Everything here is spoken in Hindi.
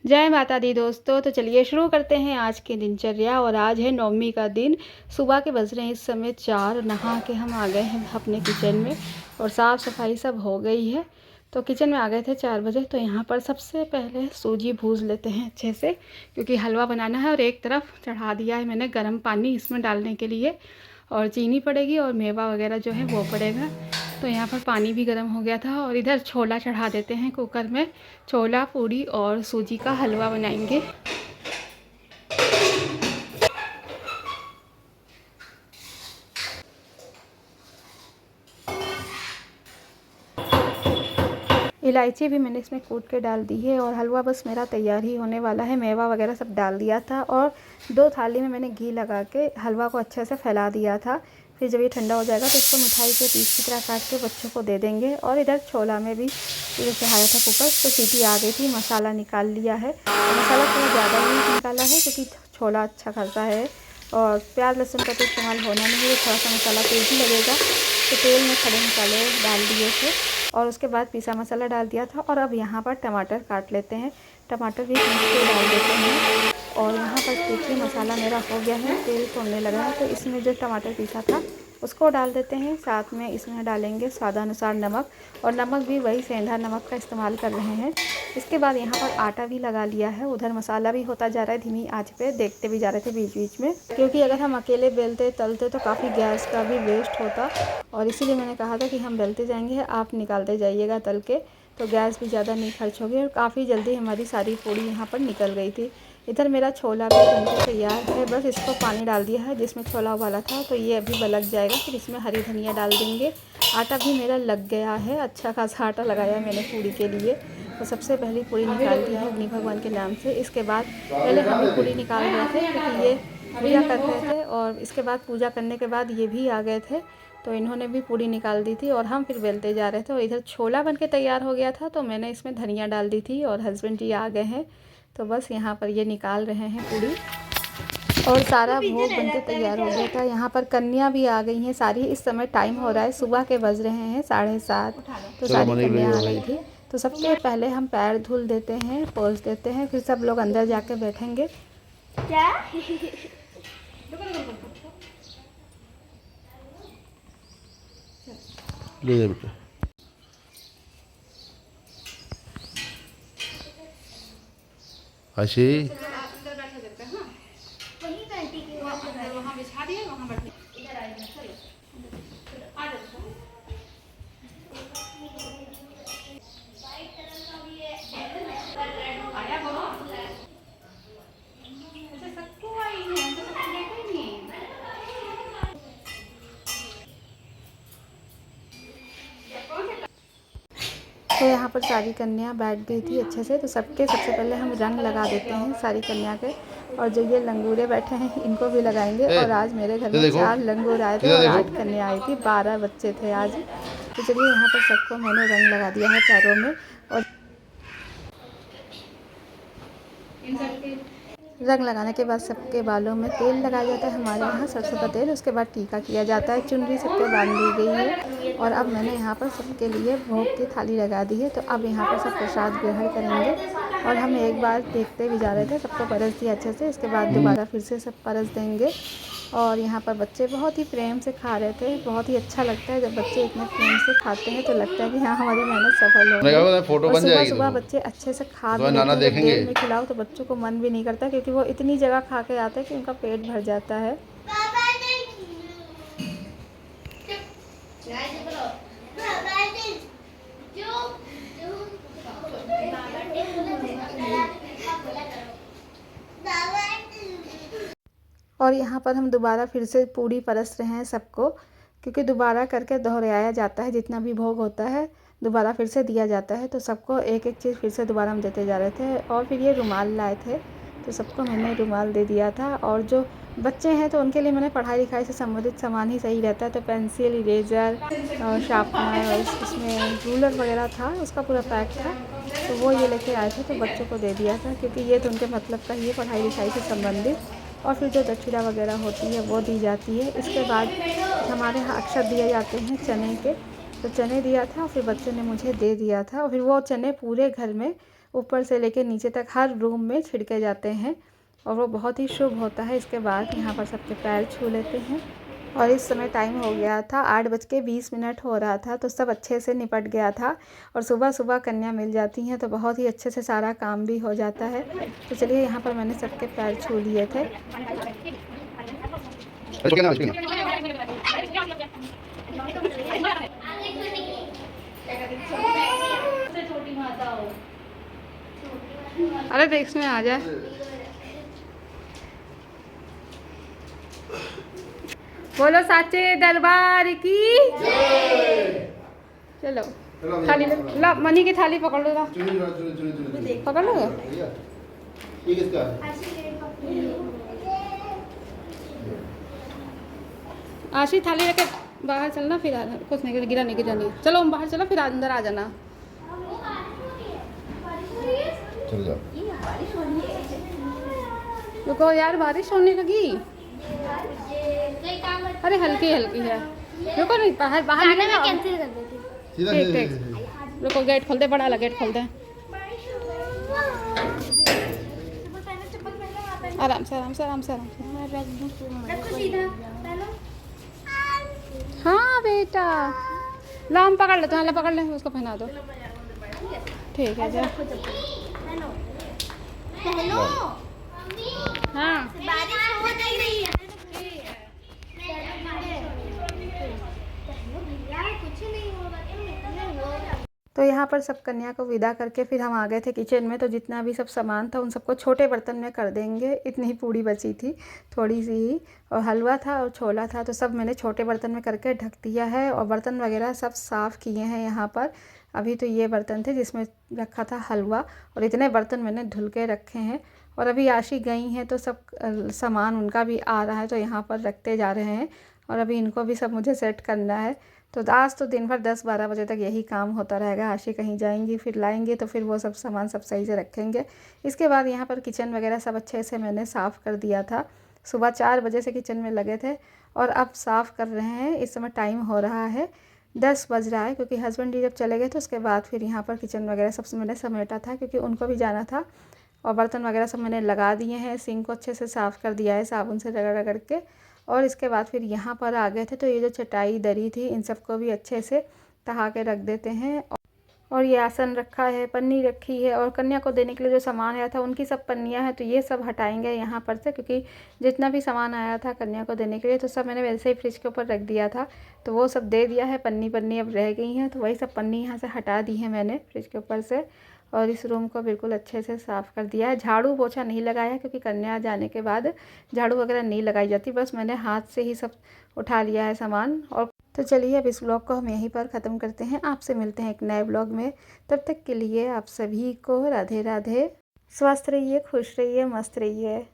जय माता दी दोस्तों। तो चलिए शुरू करते हैं आज की दिनचर्या। और आज है नवमी का दिन। सुबह के बज रहे हैं इस समय 4। नहा के हम आ गए हैं अपने किचन में और साफ़ सफाई सब हो गई है। तो किचन में आ गए थे 4 बजे। तो यहाँ पर सबसे पहले सूजी भूज लेते हैं अच्छे से, क्योंकि हलवा बनाना है। और एक तरफ चढ़ा दिया है मैंने गर्म पानी इसमें डालने के लिए, और चीनी पड़ेगी और मेवा वगैरह जो है वो पड़ेगा। तो यहाँ पर पानी भी गर्म हो गया था। और इधर छोला चढ़ा देते हैं कुकर में। छोला, पूड़ी और सूजी का हलवा बनाएंगे। इलायची भी मैंने इसमें कूट के डाल दी है। और हलवा बस मेरा तैयार ही होने वाला है। मेवा वगैरह सब डाल दिया था और 2 थाली में मैंने घी लगा के हलवा को अच्छे से फैला दिया था। फिर जब ये ठंडा हो जाएगा तो इसको मिठाई के पीस की तरह काट के बच्चों को दे देंगे। और इधर छोला में भी जैसे चढ़ाया था कुकर, तो सीटी आ गई थी। मसाला निकाल लिया है। और मसाला थोड़ा ज़्यादा ही निकाला है क्योंकि छोला अच्छा खासा है। और प्याज लहसुन का तो इस्तेमाल होना नहीं है, थोड़ा सा मसाला तेज ही लगेगा। तो तेल में खड़े मसाले डाल दिए थे और उसके बाद पिसा मसाला डाल दिया था। और अब यहाँ पर टमाटर काट लेते हैं। टमाटर भी पीस के डाल देते हैं। और यहाँ पर देखिए मसाला मेरा हो गया है, तेल छोड़ने लगा है। तो इसमें जो टमाटर पीसा था उसको डाल देते हैं। साथ में इसमें डालेंगे स्वादानुसार नमक, और नमक भी वही सेंधा नमक का इस्तेमाल कर रहे हैं। इसके बाद यहाँ पर आटा भी लगा लिया है। उधर मसाला भी होता जा रहा है धीमी आंच पे, देखते भी जा रहे थे बीच बीच में, क्योंकि अगर हम अकेले बेलते तलते तो काफ़ी गैस का भी वेस्ट होता। और इसीलिए मैंने कहा था कि हम बेलते जाएंगे, आप निकालते जाइएगा तल के, तो गैस भी ज़्यादा नहीं खर्च होगी। और काफ़ी जल्दी हमारी सारी पूड़ी यहाँ पर निकल गई थी। इधर मेरा छोला भी बनकर तैयार है। बस इसको पानी डाल दिया है जिसमें छोला उबाला था, तो ये अभी बलक जाएगा। फिर इसमें हरी धनिया डाल देंगे। आटा भी मेरा लग गया है, अच्छा खासा आटा लगाया मैंने पूड़ी के लिए। तो सबसे पहली पूड़ी निकाल दी है अग्नि भगवान के नाम से। इसके बाद पहले हम ही पूड़ी निकाल रहे थे क्योंकि ये पूजा कर रहे थे। और इसके बाद पूजा करने के बाद ये भी आ गए थे, तो इन्होंने भी पूड़ी निकाल दी थी और हम फिर बेलते जा रहे थे। और इधर छोला बन के तैयार हो गया था, तो मैंने इसमें धनिया डाल दी थी। और हस्बैंड जी आ गए हैं, तो बस यहाँ पर ये निकाल रहे हैं पूड़ी। और सारा भोग बनके तैयार हो गया था। यहाँ पर कन्या भी आ गई हैं सारी। इस समय टाइम हो रहा है, सुबह के बज रहे हैं 7:30। तो सारी कन्या आ गई थी। तो सबसे पहले हम पैर धुल देते हैं, पोंछ देते हैं, फिर सब लोग अंदर जाके बैठेंगे। क्या ले दे बेटा। आशी वहाँ बिछा दिए, वहाँ बैठे। इधर आइए, चलो आ जाओ। आया बोलो। अच्छा सबको आई है, तो सबको देखा ही नहीं। तो यहाँ पर सारी कन्या बैठ गई थी अच्छे से। तो सबके सबसे पहले हम रंग लगा देते हैं सारी कन्या के। और जो ये लंगूरे बैठे हैं इनको भी लगाएंगे। और आज मेरे घर में 4 लंगूर आए थे और 8 कन्या आई थी, 12 बच्चे थे आज। तो चलिए यहाँ पर सबको मैंने रंग लगा दिया है पैरों में। और रंग लगाने के बाद सबके बालों में तेल लगाया जाता है, हमारे यहाँ सरसों का तेल। उसके बाद टीका किया जाता है, चुनरी सबके बांध दी गई है। और अब मैंने यहाँ पर सबके लिए भोग की थाली लगा दी है। तो अब यहाँ पर सब प्रसाद ग्रहण करेंगे। और हम एक बार देखते भी जा रहे थे, सबको परस दिया अच्छे से। इसके बाद दोबारा फिर से सब परस देंगे। और यहाँ पर बच्चे बहुत ही प्रेम से खा रहे थे। बहुत ही अच्छा लगता है जब बच्चे इतने प्रेम से खाते हैं, तो लगता है कि हाँ हमारी मेहनत सफल हो गई। और सुबह सुबह बच्चे अच्छे से खा भी लेते हैं। जब देर में खिलाओ तो बच्चों को मन भी नहीं करता, क्योंकि वो इतनी जगह खा के आते हैं कि उनका पेट भर जाता है। और यहाँ पर हम दोबारा फिर से पूड़ी परस रहे हैं सबको, क्योंकि दोबारा करके दोहराया जाता है। जितना भी भोग होता है दोबारा फिर से दिया जाता है। तो सबको एक एक चीज़ फिर से दोबारा हम देते जा रहे थे। और फिर ये रुमाल लाए थे, तो सबको मैंने रुमाल दे दिया था। और जो बच्चे हैं तो उनके लिए मैंने पढ़ाई लिखाई से संबंधित सामान ही सही रहता है। तो पेंसिल, इरेज़र और शार्पनर और इसमें रूलर वगैरह था, उसका पूरा पैक था। तो वो ये लेके आए थे, तो बच्चों को दे दिया था, क्योंकि ये तो उनके मतलब का ही है, पढ़ाई लिखाई से संबंधित। और फिर जो दक्षिणा वगैरह होती है वो दी जाती है। इसके बाद हमारे यहाँ अक्षत दिए जाते हैं चने के, तो चने दिया था। फिर बच्चे ने मुझे दे दिया था। और फिर वो चने पूरे घर में ऊपर से लेकर नीचे तक हर रूम में छिड़के जाते हैं और वो बहुत ही शुभ होता है। इसके बाद यहाँ पर सबके पैर छू लेते हैं और इस समय टाइम हो गया था 8:20 हो रहा था, तो सब अच्छे से निपट गया था और सुबह सुबह कन्या मिल जाती हैं तो बहुत ही अच्छे से सारा काम भी हो जाता है। तो चलिए यहाँ पर मैंने सबके पैर छू लिए थे। अरे देख इसमें आ जाए। बोलो साचे दरबार की चलो थाली ला, मनी की थाली पकड़ लो ना, पकड़ लो। आशी थाली रखे बाहर चलना, फिर कुछ नहीं गिरा नहीं गिरा नहीं। चलो हम बाहर चलो, फिर अंदर आ जाना। चल जाओ। रुको यार, बारिश होने लगी। अरे हल्की हल्की है, रुको नहीं, बाहर बाहर कैंसिल कर देती। ठीक ठीक, रुको गेट खोल दे, बड़ा वाला गेट खोल दे। आराम से आराम से आराम से आराम से। रखो सीधा। हाँ बेटा, लाम पकड़ ले, तुम्हारा पकड़ ले, उसको पहना दो। ठीक है जा। हेलो। हाँ बारिश हो नहीं रही है। कुछ नहीं होगा। तो यहाँ पर सब कन्या को विदा करके फिर हम आ गए थे किचन में। तो जितना भी सब सामान था उन सबको छोटे बर्तन में कर देंगे। इतनी ही पूड़ी बची थी, थोड़ी सी ही, और हलवा था और छोला था, तो सब मैंने छोटे बर्तन में करके ढक दिया है और बर्तन वगैरह सब साफ़ किए हैं यहाँ पर। अभी तो ये बर्तन थे जिसमें रखा था हलवा और इतने बर्तन मैंने धुल के रखे हैं। और अभी आशी गई हैं तो सब सामान उनका भी आ रहा है तो यहाँ पर रखते जा रहे हैं और अभी इनको भी सब मुझे सेट करना है। तो आज तो दिन भर 10-12 बजे तक यही काम होता रहेगा। आशी कहीं जाएंगी फिर लाएंगे तो फिर वो सब सामान सब सही से रखेंगे। इसके बाद यहाँ पर किचन वगैरह सब अच्छे से मैंने साफ़ कर दिया था। सुबह 4 बजे से किचन में लगे थे और अब साफ़ कर रहे हैं। इस समय टाइम हो रहा है 10 बज रहा है, क्योंकि हस्बैंड जी जब चले गए तो उसके बाद फिर यहाँ पर किचन वगैरह सब मैंने समेटा था क्योंकि उनको भी जाना था। और बर्तन वगैरह सब मैंने लगा दिए हैं, सिंक को अच्छे से साफ़ कर दिया है साबुन से रगड़ रगड़ के। और इसके बाद फिर यहाँ पर आ गए थे तो ये जो चटाई दरी थी इन सबको भी अच्छे से तहा के रख देते हैं। और ये आसन रखा है, पन्नी रखी है और कन्या को देने के लिए जो सामान आया था उनकी सब पन्नियाँ हैं तो ये सब हटाएंगे यहाँ पर से, क्योंकि जितना भी सामान आया था कन्या को देने के लिए तो सब मैंने वैसे ही फ्रिज के ऊपर रख दिया था, तो वो सब दे दिया है। पन्नी पन्नी अब रह गई हैं तो वही सब पन्नी यहाँ से हटा दी है मैंने फ्रिज के ऊपर से। और इस रूम को बिल्कुल अच्छे से साफ़ कर दिया है। झाड़ू पोछा नहीं लगाया क्योंकि कन्या जाने के बाद झाड़ू वगैरह नहीं लगाई जाती, बस मैंने हाथ से ही सब उठा लिया है सामान। और तो चलिए अब इस ब्लॉग को हम यहीं पर ख़त्म करते हैं। आपसे मिलते हैं एक नए ब्लॉग में, तब तक के लिए आप सभी को राधे राधे। स्वस्थ रहिए, खुश रहिए, मस्त रहिए।